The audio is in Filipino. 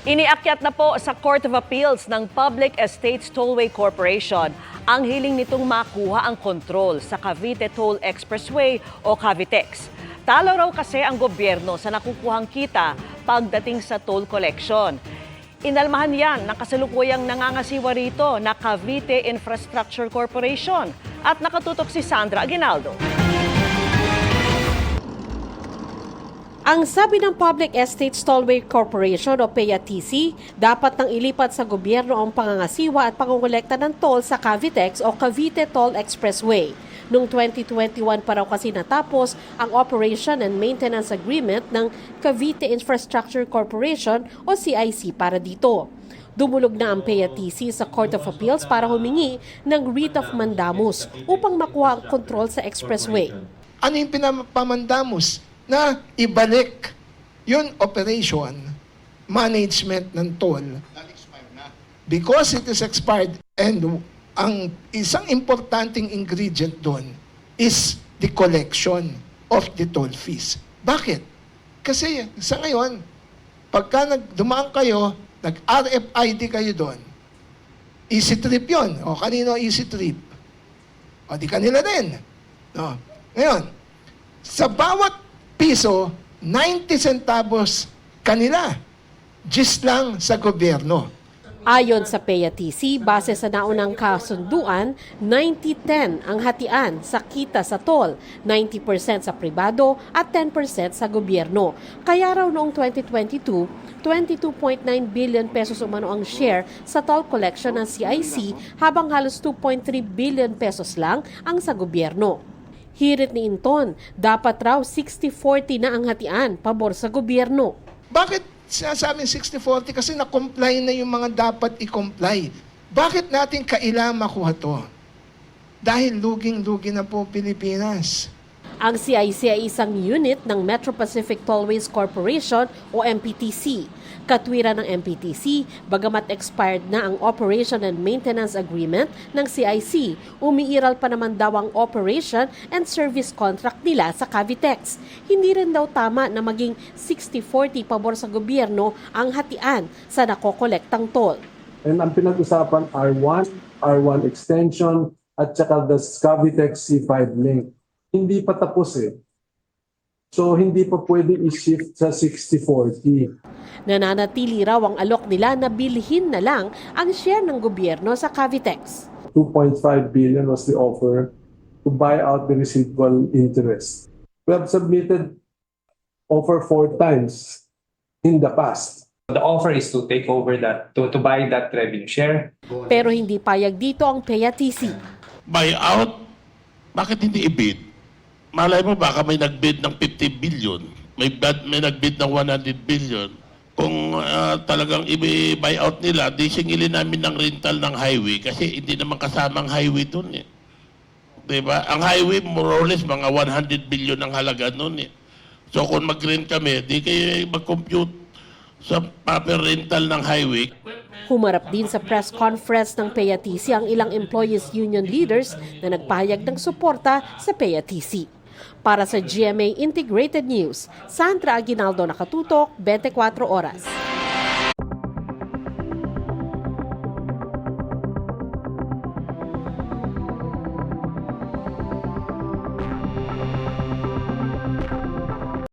Iniakyat na po sa Court of Appeals ng Public Estates Tollway Corporation ang hiling nitong makuha ang kontrol sa Cavite Toll Expressway o Cavitex. Talo raw kasi ang gobyerno sa nakukuhang kita pagdating sa toll collection. Inalmahan yan ng kasalukuyang nangangasiwa rito na Cavite Infrastructure Corporation. At nakatutok si Sandra Aguinaldo. Ang sabi ng Public Estates Tollway Corporation o PEATC, dapat nang ilipat sa gobyerno ang pangangasiwa at pangongolekta ng toll sa Cavitex o Cavite Toll Expressway. Noong 2021 pa raw kasi natapos ang Operation and Maintenance Agreement ng Cavite Infrastructure Corporation o CIC para dito. Dumulog na ang PEATC sa Court of Appeals para humingi ng writ of mandamus upang makuha ang kontrol sa expressway. Ano yung pinapamandamus? Na ibalik yung operation, management ng toll. Because it is expired and ang isang importanteng ingredient doon is the collection of the toll fees. Bakit? Kasi sa ngayon, pagka dumaan kayo, nag-RFID kayo doon, easy trip yun. O kanino easy trip? O di kanila din. No. Ngayon, sa bawat piso, 90 centavos kanila. Gis lang sa gobyerno. Ayon sa PEATC, base sa naunang kasunduan, 90-10 ang hatian sa kita sa toll, 90% sa pribado at 10% sa gobyerno. Kaya raw noong 2022, 22.9 billion pesos umano ang share sa toll collection ng CIC habang halos 2.3 billion pesos lang ang sa gobyerno. Hirit ni Inton, dapat raw 60-40 na ang hatian pabor sa gobyerno. Bakit sinasabing 60-40? Kasi na-comply na yung mga dapat i-comply. Bakit natin kailangan makuha to? Dahil luging-lugi na po Pilipinas. Ang CIC ay isang unit ng Metro Pacific Tollways Corporation o MPTC. Katwiran ng MPTC, bagamat expired na ang Operation and Maintenance Agreement ng CIC, umiiral pa naman daw ang operation and service contract nila sa Cavitex. Hindi rin daw tama na maging 60-40 pabor sa gobyerno ang hatian sa nakokolektang toll. And ang pinag-usapan R1, R1 extension, at saka the Cavitex C5 link. Hindi pa tapos eh. So hindi pa pwede i-shift sa 60-40. Nananatili raw ang alok nila na bilhin na lang ang share ng gobyerno sa Cavitex. 2.5 billion was the offer to buy out the residual interest. We have submitted offer 4 times in the past. The offer is to take over that, to buy that revenue share. Pero hindi payag dito ang PEATC. Buyout? Bakit hindi i-bid? Malay mo baka may nag-bid ng 50 billion, may nag-bid ng 100 billion. Kung talagang i-buyout nila, di singilin namin ng rental ng highway kasi hindi naman kasamang highway dun eh. Diba? Ang highway, more or less, mga 100 billion ang halaga nun eh. So kung mag-rent kami, di kayo mag-compute sa paper rental ng highway. Humarap din sa press conference ng PEATC ang ilang employees union leaders na nagpahayag ng suporta sa PEATC. Para sa GMA Integrated News, Sandra Aguinaldo, nakatutok, 24 oras.